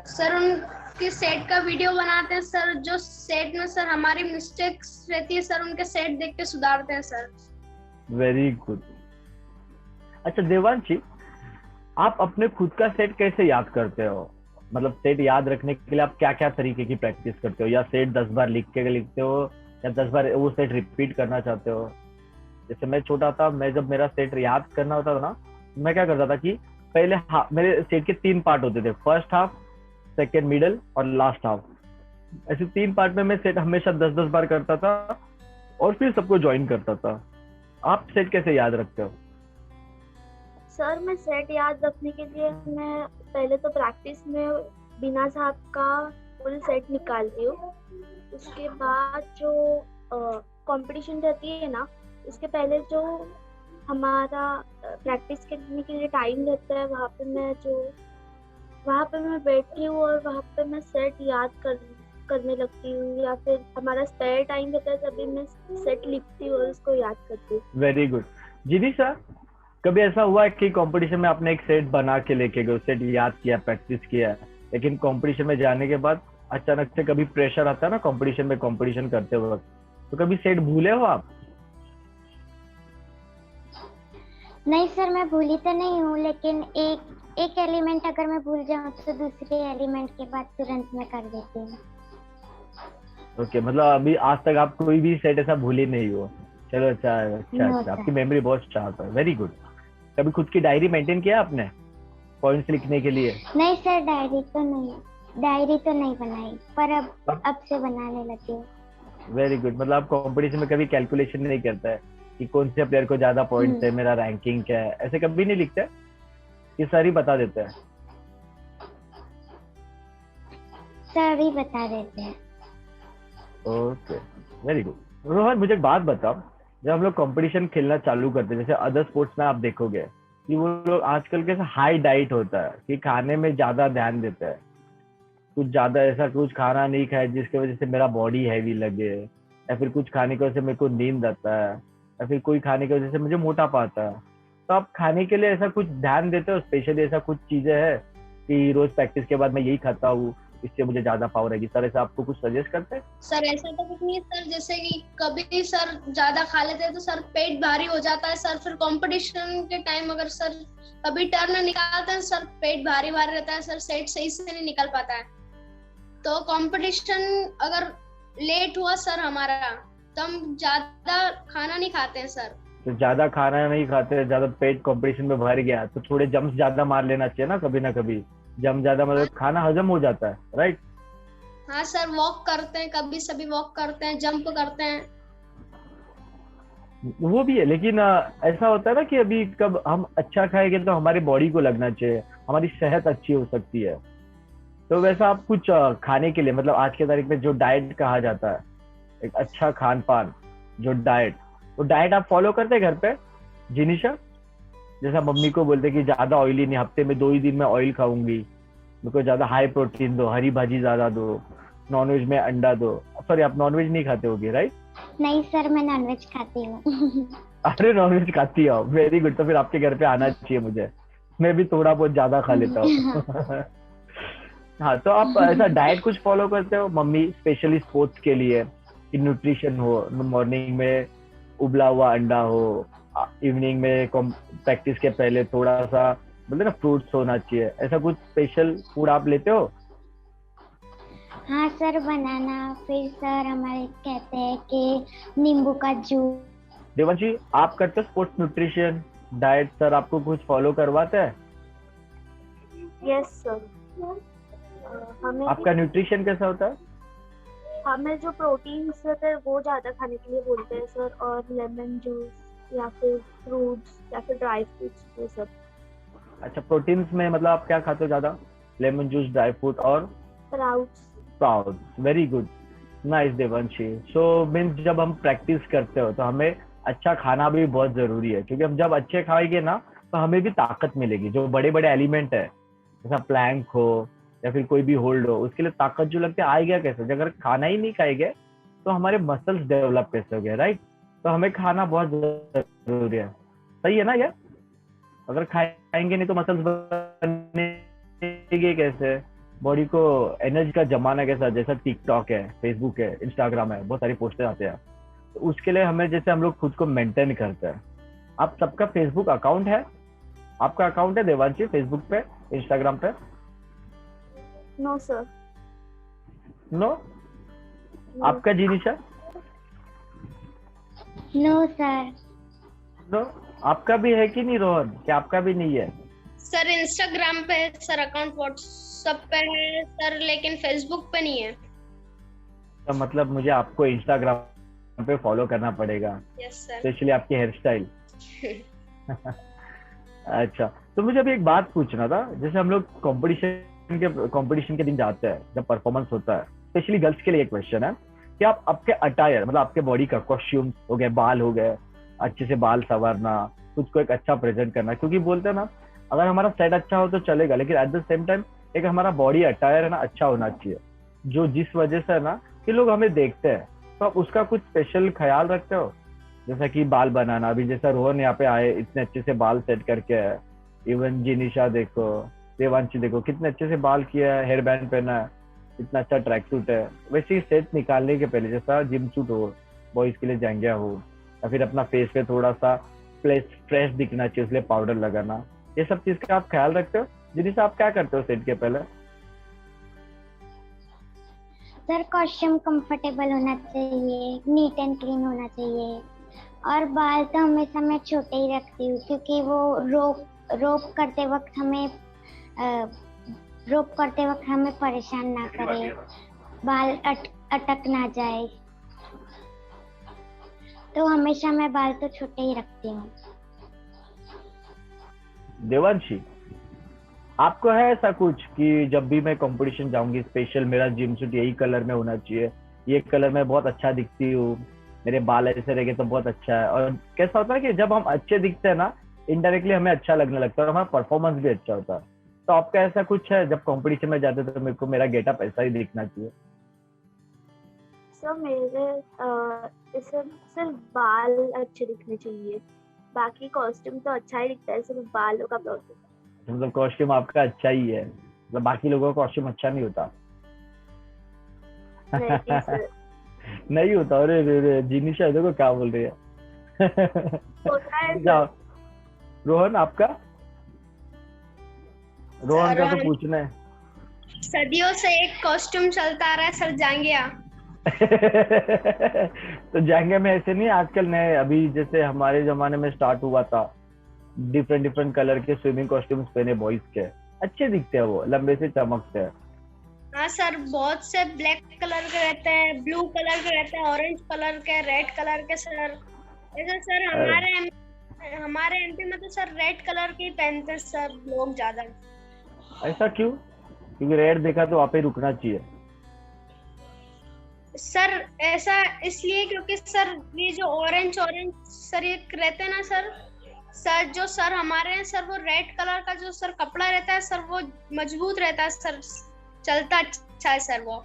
सर उन कि सेट का वीडियो बनाते हैं सर, जो सेट में सर हमारी मिस्टेक्स रहती है सर, उनके सेट देख के सुधारते हैं सर। Very good. अच्छा देवांशी, आप अपने खुद का सेट कैसे याद करते हो? मतलब सेट याद रखने के लिए आप क्या क्या तरीके की प्रैक्टिस करते हो? या सेट 10 बार लिखते हो, या 10 बार वो सेट रिपीट करना चाहते हो? जैसे मैं छोटा था, मैं जब मेरा सेट याद करना होता था ना, मैं क्या करता था कि पहले मेरे सेट के 3 पार्ट होते थे, फर्स्ट हाफ, सेकेंड मिडल और लास्ट हाफ। ऐसे 3 पार्ट में मैं सेट हमेशा 10-10 बार करता था और फिर सबको ज्वाइन करता था। आप सेट कैसे याद रखते हो? सर मैं सेट याद रखने के लिए मैं पहले तो प्रैक्टिस में बिना साहब का फुल सेट निकालती हूँ। उसके बाद जो कंपटीशन रहती है ना, उसके पहले जो हमारा प्रैक्टिस करने के लिए टाइम रहता है, वहाँ पे मैं बैठती हूँ और वहाँ पे मैं सेट याद करने लगती हूँ, या फिर हमारा स्पेयर टाइम रहता है तभी मैं सेट लिखती हूँ और उसको याद करती हूँ। Very good. जीनी सर, कभी ऐसा हुआ है कि कंपटीशन में आपने एक सेट बना के लेके गए, सेट याद किया, प्रैक्टिस किया, लेकिन कंपटीशन में जाने के बाद अचानक से कभी प्रेशर आता है ना कंपटीशन में, कंपटीशन करते वक्त, तो कभी सेट भूले हो आप? नहीं सर, मैं भूली तो नहीं हूँ, लेकिन एक एलिमेंट अगर मैं भूल जाऊँ तो दूसरे एलिमेंट के बाद तुरंत मैं कर देती हूँ। ओके, मतलब अभी आज तक आप कोई भी सेट ऐसा भूले नहीं हो। चलो अच्छा अच्छा, आपकी मेमोरी बहुत शार्प है। Very good. कभी खुद की डायरी मेंटेन किया आपने पॉइंट्स लिखने के लिए? नहीं सर, डायरी तो नहीं बनाई, पर अब से बनाने लगी हूँ। Very good. मतलब आप कंपटीशन में कभी कैलकुलेशन नहीं करता है कि कौन से प्लेयर को ज्यादा पॉइंट्स है, मेरा रैंकिंग क्या है, ऐसे कभी नहीं लिखते? ये सर ही बता देते हैं? सर ही बता देते हैं। Okay, very good. रोहन, मुझे एक बात बताओ, जब हम लोग कंपटीशन खेलना चालू करते हैं, जैसे अदर स्पोर्ट्स में आप देखोगे कि वो लोग आजकल के हाई डाइट होता है कि खाने में ज्यादा ध्यान देते हैं, कुछ ज्यादा ऐसा कुछ खाना नहीं खाए जिसकी वजह से मेरा बॉडी हैवी लगे, या फिर कुछ खाने की वजह से मेरे को नींद आता है, या फिर कोई खाने की वजह से मुझे मोटापा आता है। तो आप खाने के लिए ऐसा कुछ ध्यान देते हो? स्पेशली ऐसा कुछ चीजें है कि रोज प्रैक्टिस के बाद मैं यही खाता हूँ, इससे मुझे ज्यादा पावर आएगी? सर ऐसा आपको कुछ सजेस्ट करते हैं? सर ऐसा तो कुछ नहीं है सर, जैसे कि कभी सर ज्यादा खा लेते हैं तो सर पेट भारी हो जाता है सर, फिर कंपटीशन के टाइम अगर सर कभी टर्न निकालते हैं सर, पेट भारी रहता है सर, सेट सही से नहीं निकल पाता है। तो कंपटीशन अगर लेट हुआ सर हमारा, तो हम ज्यादा खाना नहीं खाते हैं सर। तो ज्यादा खाना नहीं खाते, ज्यादा पेट कंपटीशन में भर गया तो थोड़े जंप्स ज्यादा मार लेना चाहिए ना, कभी ना कभी। जंप ज्यादा मतलब खाना हजम हो जाता है, राइट? हाँ सर, वॉक करते हैं, कभी सभी वॉक करते हैं, जंप करते हैं। वो भी है, लेकिन ऐसा होता है ना कि अभी कब हम अच्छा खाएंगे तो हमारी बॉडी को लगना चाहिए, हमारी सेहत अच्छी हो सकती है। तो वैसा आप कुछ खाने के लिए, मतलब आज के तारीख में जो डाइट कहा जाता है, एक अच्छा खान पान, जो डाइट, वो डाइट आप फॉलो करते हैं घर पे जिनिशा? जैसा मम्मी को बोलते कि ज्यादा ऑयली नहीं, हफ्ते में 2 ही दिन में ऑयल खाऊंगी, मेरे को ज्यादा हाई प्रोटीन दो, हरी भाजी ज्यादा दो, नॉनवेज में अंडा दो। सॉरी, आप नॉनवेज नहीं खाते होगे, राइट? नहीं सर, मैं नॉनवेज खाती हूँ। अरे नॉनवेज खाती हो, वेरी गुड। तो फिर आपके घर पे आना चाहिए मुझे, मैं भी थोड़ा बहुत ज्यादा खा लेता हूँ। हाँ, तो आप ऐसा डाइट कुछ फॉलो करते हो मम्मी, स्पेशली स्पोर्ट्स के लिए, कि न्यूट्रिशन हो, मॉर्निंग में उबला हुआ अंडा हो, इवनिंग में प्रैक्टिस के पहले थोड़ा सा बोलते ना फ्रूट्स होना चाहिए, ऐसा कुछ स्पेशल फूड आप लेते हो? हाँ सर, बनाना, फिर सर हमारे कहते हैं कि नींबू का जूस। देवांशी, आप करते हो स्पोर्ट्स न्यूट्रिशन डाइट? सर आपको कुछ फॉलो करवाते हैं? Yes sir. हमें आपका न्यूट्रिशन कैसा होता है? हमें जो प्रोटीन्स रहते हैं वो ज्यादा खाने के लिए बोलते हैं सर, और लेमन जूस या फिर फ्रूट्स या फिर ड्राई फ्रूट्स, वो सब। अच्छा, प्रोटीन्स में मतलब आप क्या खाते हो ज्यादा? लेमन जूस, ड्राई फ्रूट और sprouts. Very good, nice Devanshi. So means जब हम प्रैक्टिस करते हो तो हमें अच्छा खाना भी बहुत जरूरी है, क्योंकि हम जब अच्छे खाएंगे ना तो हमें भी ताकत मिलेगी। जो बड़े बड़े एलिमेंट है, जैसा प्लैंक हो या फिर कोई भी होल्ड हो, उसके लिए ताकत जो लगती है आएगा कैसे? अगर खाना ही नहीं खाएंगे तो हमारे मसल्स डेवलप कैसे हो गए, राइट? तो हमें खाना बहुत जरूरी है, सही है ना ये? अगर खाएंगे नहीं तो मसल्स बनेंगे कैसे? बॉडी को एनर्जी का जमाना कैसा, जैसा टिकटॉक है, फेसबुक है, इंस्टाग्राम है, बहुत सारी पोस्टर आते हैं, तो उसके लिए हमें जैसे हम लोग खुद को मेंटेन करते हैं। आप सबका फेसबुक अकाउंट है? आपका अकाउंट है देवांशी फेसबुक पे, इंस्टाग्राम पे? No sir. नो? आपका जिनिशा? No sir. नो? आपका भी है कि नहीं रोहन, क्या आपका भी नहीं है? सर इंस्टाग्राम पे है सर अकाउंट, व्हाट्सएप पे है सर, लेकिन फेसबुक पे नहीं है। तो मतलब मुझे आपको इंस्टाग्राम पे फॉलो करना पड़ेगा, यस सर। स्पेशली आपकी हेयर स्टाइल। अच्छा, तो मुझे अभी एक बात पूछना था, जैसे हम लोग कंपटीशन के दिन जाते हैं, जब परफॉर्मेंस होता है, स्पेशली गर्ल्स के लिए एक क्वेश्चन है कि आप आपके अटायर, मतलब आपके बॉडी का कॉस्ट्यूम हो गए, बाल हो गए, अच्छे से बाल संवारना, खुद को एक अच्छा प्रेजेंट करना, क्योंकि बोलते हैं ना, अगर हमारा सेट अच्छा हो तो चलेगा, लेकिन एट द सेम टाइम एक हमारा बॉडी अटायर है ना अच्छा होना चाहिए, जो जिस वजह से है ना कि लोग हमें देखते हैं। तो आप उसका कुछ स्पेशल ख्याल रखते हो? जैसा कि बाल बनाना, अभी जैसा रोहन यहाँ पे आए, इतने अच्छे से बाल सेट करके है, इवन जिनिशा देखो, देवांशी देखो, कितने अच्छे से बाल किया है, हेयर बैंड पहना है, इतना अच्छा ट्रैक सूट है। वैसे ही सेट निकालने के पहले जैसा जिम सूट हो, बॉयज के लिए जांघिया हो, या फिर अपना फेस पे थोड़ा सा फ्रेश दिखना चाहिए, इसलिए पाउडर लगाना, ये सब चीज का आप ख्याल रखते हो? जिनिशा आप क्या करते हो सेट के पहले? सर कॉस्ट्यूम कंफर्टेबल होना चाहिए, नीट एंड क्लीन होना चाहिए, और बाल तो हमेशा मैं छोटे ही रखती हूँ, क्योंकि वो रोप करते वक्त हमें परेशान ना करे, बाल अटक ना जाए, तो हमेशा मैं बाल तो छोटे ही रखती हूँ। देवांशी, आपको है ऐसा कुछ कि जब भी मैं कंपटीशन जाऊंगी, स्पेशल मेरा जिम सूट यही कलर में होना चाहिए, ये कलर में बहुत अच्छा दिखती हूँ, मेरे बाल ऐसे रहेंगे तो बहुत अच्छा है? और कैसा होता है कि जब हम अच्छे दिखते हैं ना, इनडायरेक्टली हमें अच्छा लगने लगता है और हमारा परफॉर्मेंस भी अच्छा होता है। तो आपका ऐसा कुछ है, जब कंपटीशन में जाते तो मेरे को मेरा गेटअप ऐसा ही दिखना चाहिए? सर मेरे सिर्फ बाल अच्छे दिखने चाहिए, बाकी कॉस्ट्यूम तो अच्छा ही दिखता है, सिर्फ बालों का प्रॉब्लम। मतलब कॉस्ट्यूम आपका अच्छा ही है, मतलब बाकी लोगों का कॉस्ट्यूम अच्छा नहीं होता? नहीं सर। नहीं होता? अरे जिनिशा देखो क्या बोल रही है। होता है जाओ, सर। रोहन आपका? रोहन का तो सर, पूछना है। सदियों से एक कॉस्ट्यूम चलता आ रहा है सर, जांघिया। तो जाएंगे में ऐसे नहीं, आजकल नए, अभी जैसे हमारे जमाने में स्टार्ट हुआ था, डिफरेंट कलर के स्विमिंग कॉस्ट्यूम्स पहने बॉयज के, अच्छे दिखते हैं, वो लंबे से चमकते हैं। हाँ सर, बहुत से ब्लैक कलर के रहते हैं, ब्लू कलर के रहते हैं, ऑरेंज कलर के, रेड कलर के सर। ऐसा सर हमारे एमपी में तो सर रेड कलर के ही पहनते हैं सर लोग ज्यादा। ऐसा क्यों? क्योंकि रेड देखा तो वहाँ पे रुकना चाहिए। सर ऐसा इसलिए क्योंकि सर ये जो ऑरेंज सर ये रहते हैं ना सर जो सर हमारे हैं सर, वो रेड कलर का जो सर कपड़ा रहता है सर, वो मजबूत रहता है सर, चलता अच्छा है सर वो।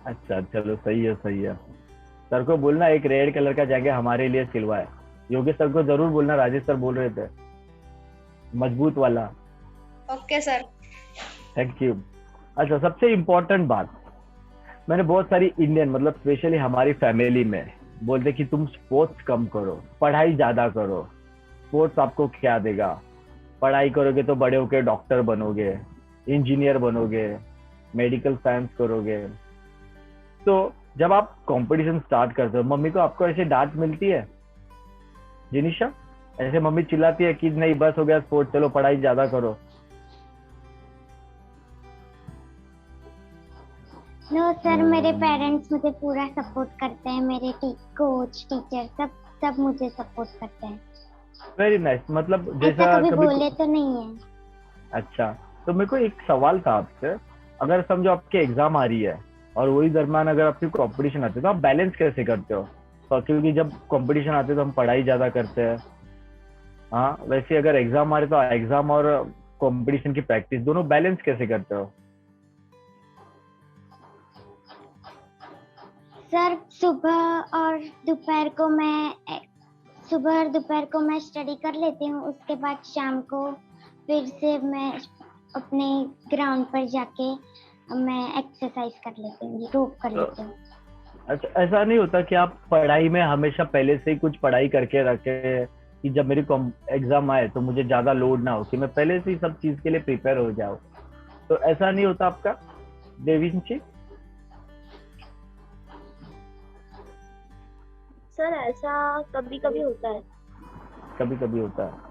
अच्छा, चलो सही है। सर को बोलना एक रेड कलर का जैकेट हमारे लिए सिलवाए। योगेश सर को जरूर बोलना, राजेश सर बोल रहे थे, मजबूत वाला। Okay sir. Thank you. अच्छा, सबसे इम्पोर्टेंट बात, मैंने बहुत सारी इंडियन, मतलब स्पेशली हमारी फैमिली में बोलते कि तुम स्पोर्ट्स कम करो, पढ़ाई ज्यादा करो। स्पोर्ट्स आपको क्या देगा? पढ़ाई करोगे तो बड़े होके डॉक्टर बनोगे, इंजीनियर बनोगे, मेडिकल साइंस करोगे। तो जब आप कंपटीशन स्टार्ट करते हो, मम्मी को आपको ऐसे डांट मिलती है जिनिशा? ऐसे मम्मी चिल्लाती है कि नहीं बस हो गया स्पोर्ट्स, चलो पढ़ाई ज्यादा करो? नो सर, मेरे पेरेंट्स मुझे पूरा सपोर्ट करते हैं, मेरे कोच टीचर सब मुझे सपोर्ट करते हैं। Very nice. मतलब जैसा ऐसा कभी कभी बोले तो नहीं है। अच्छा, तो मेरे को एक सवाल था आपसे, अगर समझो आपके एग्जाम आ रही है और वही दरम्यान अगर आपकी कंपटीशन आती है, तो आप बैलेंस कैसे करते हो? तो क्योंकि जब कंपटीशन आते हैं तो हम पढ़ाई ज्यादा करते हैं, हाँ, वैसे अगर एग्जाम आ रहे तो एग्जाम और कंपटीशन की प्रैक्टिस दोनों बैलेंस कैसे करते हो? सर सुबह और दोपहर को मैं स्टडी कर लेती हूँ, उसके बाद शाम को फिर से मैं अपने ग्राउंड पर जाके मैं एक्सरसाइज कर लेती हूँ, रोप कर लेती हूँ। अच्छा, ऐसा नहीं होता कि आप पढ़ाई में हमेशा पहले से ही कुछ पढ़ाई करके रखे कि जब मेरी एग्जाम आए तो मुझे ज्यादा लोड ना हो, कि मैं पहले से ही सब चीज के लिए प्रिपेयर हो जाऊँ, तो ऐसा नहीं होता आपका देविंशी? सर ऐसा कभी कभी होता है। कभी कभी होता है।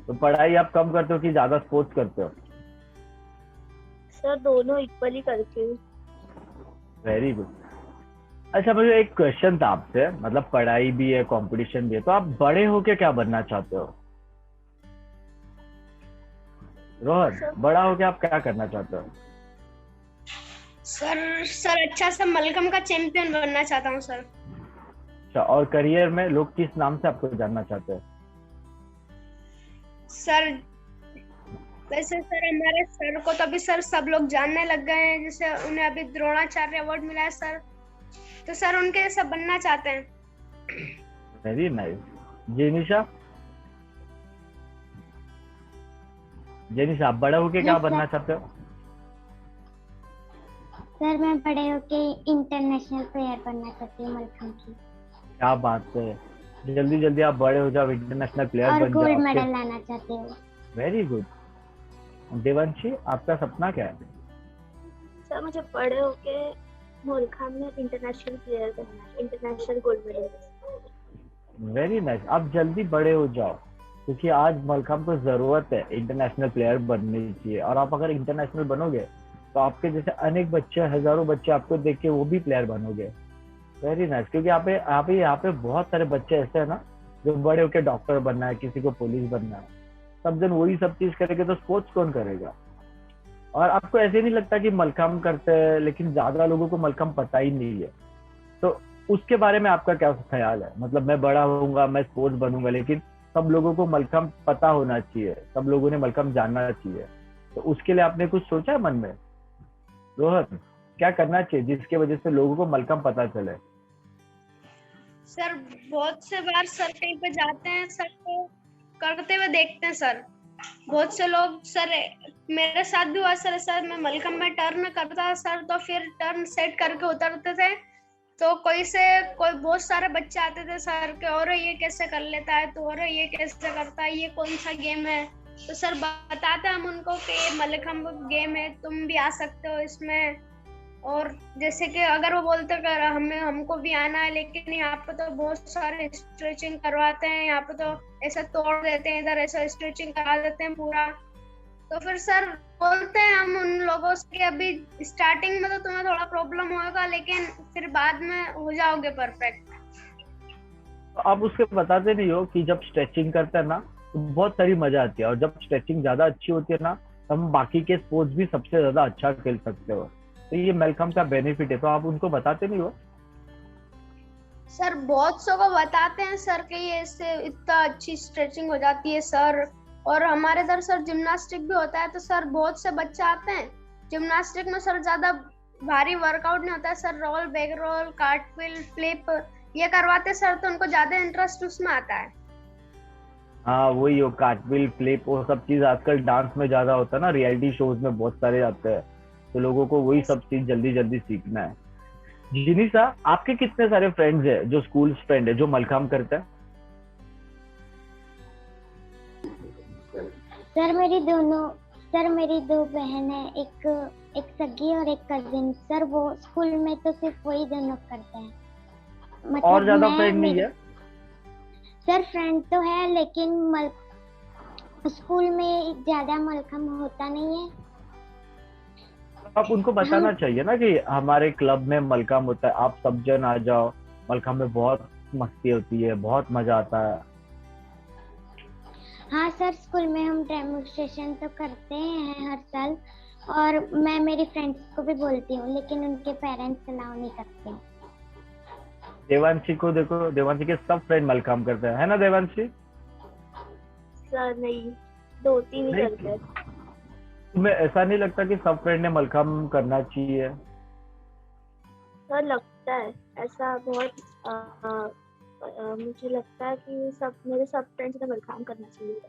तो पढ़ाई आप कम करते हो कि ज्यादा स्पोर्ट्स करते हो? सर दोनों इक्वली करती हूँ। Very good. अच्छा, मुझे एक क्वेश्चन था आपसे, मतलब पढ़ाई भी है, कंपटीशन भी है, तो आप बड़े होके क्या बनना चाहते हो? रोहन, सर बड़ा होके आप क्या करना चाहते हो? सर अच्छा सा मलखम का चैंपियन बनना चाहता हूँ सर। अच्छा, और करियर में लोग किस नाम से आपको जानना चाहते हैं? सर वैसे सर हमारे सर को तो अभी सर सब लोग जानने लग गए हैं, जैसे उन्हें अभी द्रोणाचार्य अवार्ड मिला है सर, तो सर उनके जैसा बनना चाहते हैं। Very nice. जेनिशा, जेनिशा आप बड़ा होके क्या Yes, sir. बनना चाहते हो? सर मैं बड़े होके इंटरनेशनल प्लेयर बनना चाहती हूँ मलखम की, क्या बात है, जल्दी जल्दी आप बड़े हो जाओ, इंटरनेशनल प्लेयर और बन जाओ। गोल्ड मेडल लाना चाहती हूँ। Very good. देवांशी, आपका सपना क्या है? सर मुझे बड़े होके मोलखाम में इंटरनेशनल प्लेयर बनना है, international gold medalist. Very nice. आप जल्दी बड़े हो जाओ, क्योंकि आज मलखम को जरूरत है इंटरनेशनल प्लेयर बनने चाहिए, और आप अगर इंटरनेशनल बनोगे तो आपके जैसे अनेक बच्चे, हजारों बच्चे आपको देख के वो भी प्लेयर बनोगे। Very nice. क्योंकि यहाँ पे बहुत सारे बच्चे ऐसे हैं ना जो बड़े होके डॉक्टर बनना है, किसी को पुलिस बनना है, सब जन वही सब चीज करेंगे तो स्पोर्ट्स कौन करेगा? और आपको ऐसे नहीं लगता कि मलखम करते हैं लेकिन ज्यादा लोगों को मलखम पता ही नहीं है, तो उसके बारे में आपका क्या ख्याल है? मतलब मैं बड़ा होऊंगा, मैं स्पोर्ट्स बनूंगा, लेकिन सब लोगों को मलखम पता होना चाहिए, सब लोगों ने मलखम जानना चाहिए, तो उसके लिए आपने कुछ सोचा है मन में? रोहन, क्या करना चाहिए जिसके वजह से लोगों को मलखम पता चले? सर बहुत से बार सर कहीं पे जाते हैं, सर को करते हुए देखते हैं सर, बहुत से लोग सर, मेरे साथ भी हुआ सर मैं मलखम में टर्न करता था सर, तो फिर टर्न सेट करके उतरते थे, तो कोई बहुत सारे बच्चे आते थे सर के, और ये कैसे कर लेता है तो, और ये कैसे करता है, ये कौन सा गेम है, तो सर बताते हम उनको कि ये मलखम गेम है, तुम भी आ सकते हो इसमें। और जैसे कि अगर वो बोलते कर हमको भी आना है, लेकिन यहाँ पे तो बहुत सारे स्ट्रेचिंग करवाते हैं, यहाँ पे तो ऐसा तोड़ देते हैं, इधर ऐसा स्ट्रेचिंग करा देते हैं पूरा, तो फिर सर बोलते हैं हम उन लोगों से कि अभी स्टार्टिंग में तो तुम्हें थोड़ा प्रॉब्लम होगा, लेकिन फिर बाद में हो जाओगे परफेक्ट। तो आप उसके बताते नहीं हो कि जब स्ट्रेचिंग करते हैं ना तो बहुत सारी मजा आती है, और जब स्ट्रेचिंग ज्यादा अच्छी होती है ना तो हम बाकी के स्पोर्ट्स भी सबसे ज्यादा अच्छा खेल सकते हो, तो ये मलखम का बेनिफिट है, तो आप उनको बताते नहीं हो? सर बहुत सौ को बताते हैं सर कि ये इससे इतना अच्छी स्ट्रेचिंग हो जाती है सर, और हमारे इधर सर जिम्नास्टिक भी होता है, तो सर बहुत से बच्चे आते हैं जिम्नास्टिक में, सर ज्यादा भारी वर्कआउट नहीं होता है sir, roll, back roll, cartwheel, flip ये करवाते हैं सर, तो उनको ज्यादा इंटरेस्ट उसमें आता है। हाँ, वही हो, कार्टविल, फ्लिप, वो सब चीज आजकल डांस में ज्यादा होता है ना, रियलिटी शोज में बहुत सारे आते हैं, तो लोगों को वही सब चीज जल्दी जल्दी सीखना है। जिनिसा, आपके कितने सारे फ्रेंड्स हैं जो स्कूल फ्रेंड है जो मलखम करते हैं? सर मेरी दो बहन है, एक सगी और एक कजिन। सर वो स्कूल में तो सिर्फ वही दोनों करते हैं, मतलब और ज्यादा फ्रेंड नहीं है? सर फ्रेंड तो है, लेकिन स्कूल में ज्यादा मलखम होता नहीं है। आप उनको बताना चाहिए ना कि हमारे क्लब में मलखम होता है, आप सब जन आ जाओ, मलखम में बहुत मस्ती होती है, बहुत मजा आता है। हाँ सर, स्कूल में हम डेमोन्स्ट्रेशन तो करते हैं हर साल, और मैं मेरी फ्रेंड्स को भी बोलती हूँ, लेकिन उनके पेरेंट्स अलाउ नहीं करते हैं। देवांशी को देखो, देवांशी के सब फ्रेंड मलखम करते हैं, है ना देवांशी? सर नहीं, 2-3 ही करते हैं। तुम्हें ऐसा नहीं लगता कि सब फ्रेंड ने मलखम करना चाहिए? सर लगता है ऐसा बहुत, मुझे लगता है कि मेरे सब फ्रेंड्स ने मलखाम करना चाहिए।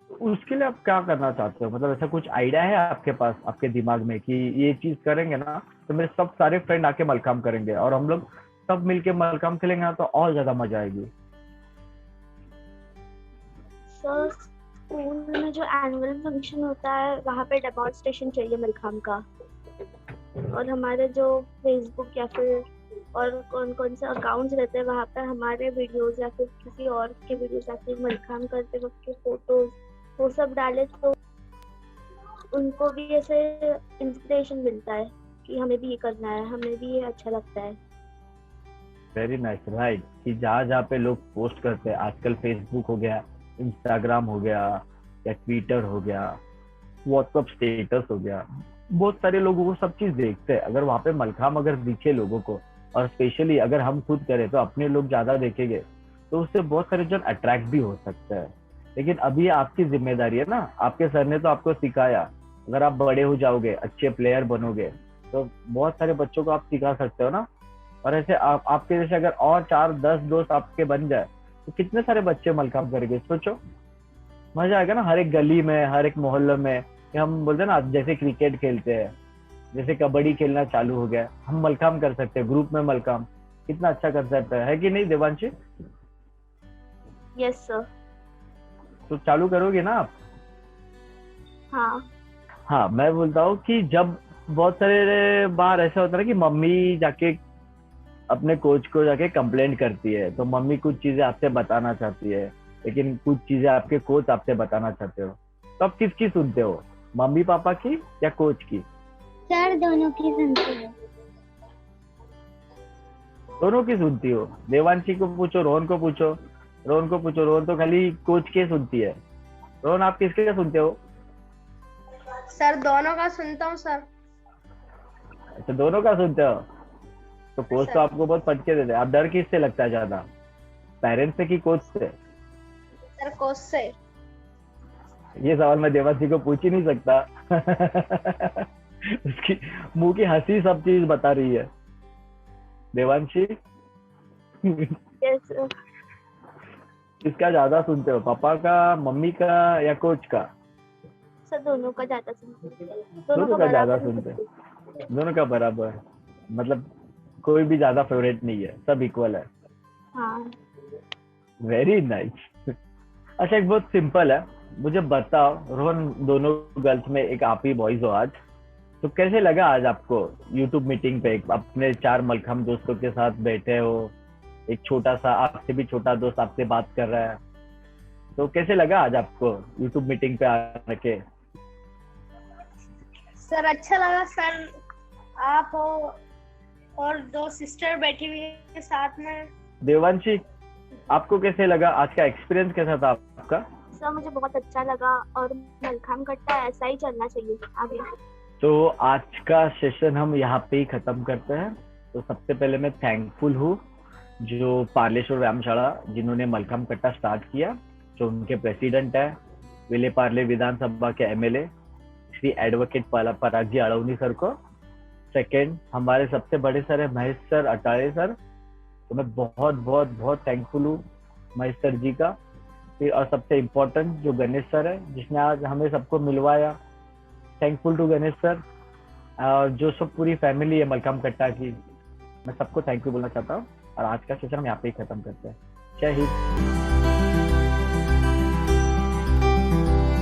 उसके लिए आप क्या करना चाहते हो? मतलब ऐसा कुछ आइडिया है आपके पास, आपके दिमाग में कि ये चीज करेंगे ना तो मेरे सब सारे फ्रेंड आके मलखाम करेंगे और हम लोग सब मिलके मलखाम खेलेंगे ना तो और ज्यादा मजा आएगी। सर स्कूल में जो एनुअल फंक्शन होता है वहाँ पे डेमोन्स्ट्रेशन चाहिए मलखाम का, और हमारे जो फेसबुक या फिर और कौन कौन से अकाउंट्स रहते हैं वहाँ पे हमारे वीडियोस या फिर किसी और के वीडियोस या फिर मलखाम करते वक्त के फोटोज वो सब डाले तो उनको भी ऐसे इंस्पिरेशन मिलता है कि हमें भी ये करना है, हमें भी ये अच्छा लगता है। Very nice, right. कि जहाँ जहाँ पे लोग पोस्ट करते हैं, आजकल फेसबुक हो गया, इंस्टाग्राम हो गया या ट्विटर हो गया, व्हाट्सअप स्टेटस हो गया, बहुत सारे लोग वो सब चीज देखते हैं। अगर वहाँ पे मलखाम अगर दिखे लोगों को, और स्पेशली अगर हम खुद करें तो अपने लोग ज्यादा देखेंगे तो उससे बहुत सारे जन अट्रैक्ट भी हो सकते हैं। लेकिन अभी आपकी जिम्मेदारी है ना, आपके सर ने तो आपको सिखाया, अगर आप बड़े हो जाओगे, अच्छे प्लेयर बनोगे तो बहुत सारे बच्चों को आप सिखा सकते हो ना। और ऐसे आपके जैसे अगर और 4-10 दोस्त आपके बन जाए तो कितने सारे बच्चे मलखाम करेंगे, सोचो। मजा आएगा ना, हर एक गली में, हर एक मोहल्ले में। हम बोलते हैं ना, जैसे क्रिकेट खेलते हैं, जैसे कबड्डी खेलना चालू हो गया, हम मलखाम कर सकते हैं, ग्रुप में मलखाम कितना अच्छा कर सकता है कि नहीं देवांशी? Yes sir. तो चालू करोगे ना आप? हाँ हाँ, मैं बोलता हूँ कि जब बहुत सारे बार ऐसा होता है कि मम्मी जाके अपने कोच को जाके कंप्लेंट करती है, तो मम्मी कुछ चीजें आपसे बताना चाहती है लेकिन कुछ चीजें आपके कोच आपसे बताना चाहते हो, तो आप किसकी सुनते हो, मम्मी पापा की या कोच की? सर दोनों की सुनती हूँ। दोनों की सुनती हो? देवांशी को पूछो, रोहन को पूछो, रोहन को पूछो, रोहन तो खाली कोच के सुनती है। रोहन, आप किसके सुनते हो? सर दोनों का सुनता हूँ सर। अच्छा, दोनों का सुनते हो? तो कोच तो आपको बहुत फटके देते हैं। आप डर किससे लगता है ज्यादा, पेरेंट्स से कि कोच से? सर कोच से। ये सवाल मैं देवांशी को पूछ ही नहीं सकता। उसकी मुंह की हंसी सब चीज बता रही है। Devanshi, yes sir. किसका ज्यादा सुनते हो, पापा का, मम्मी का या कोच का? सर दोनों का ज्यादा सुनते हैं। दोनों का ज्यादा सुनते हैं, दोनों का बराबर, मतलब कोई भी ज्यादा फेवरेट नहीं है, सब इक्वल है। हाँ वेरी नाइस। अच्छा, एक बहुत सिंपल है, मुझे बताओ रोहन, दोनों गर्ल्स में एक आप ही बॉयज हो आज, तो कैसे लगा आज आपको यूट्यूब मीटिंग पे अपने 4 मलखम दोस्तों के साथ बैठे हो, एक छोटा सा आपसे भी छोटा दोस्त आपसे बात कर रहा है, तो कैसे लगा आज आपको यूट्यूब मीटिंग पे आके? सर अच्छा लगा सर, आप हो और 2 सिस्टर बैठी हुई है साथ में। देवांशी, आपको कैसे लगा, आज का एक्सपीरियंस कैसा था आपका? सर मुझे बहुत अच्छा लगा, और मलखाम कट्टा ऐसा ही चलना चाहिए आगे। तो आज का सेशन हम यहाँ पे ही खत्म करते हैं। तो सबसे पहले मैं थैंकफुल हूँ जो पार्लेश्वर व्यायामशाला जिन्होंने मलखाम कट्टा स्टार्ट किया, जो उनके प्रेसिडेंट है विले पार्ले विधानसभा के एमएलए श्री एडवोकेट पराग जी अड़ौनी सर को। सेकंड, हमारे सबसे बड़े सर है महेश सर अटारे सर, तो मैं बहुत बहुत बहुत थैंकफुल हूँ महेश सर जी का। फिर और सबसे इम्पोर्टेंट जो गणेश सर है जिसने आज हमें सबको मिलवाया, थैंकफुल टू गणेश सर। और जो सब पूरी फैमिली है मलखाम कट्टा की, मैं सबको थैंक यू बोलना चाहता हूँ। और आज का सेशन हम यहाँ पे ही खत्म करते हैं। जय हिंद।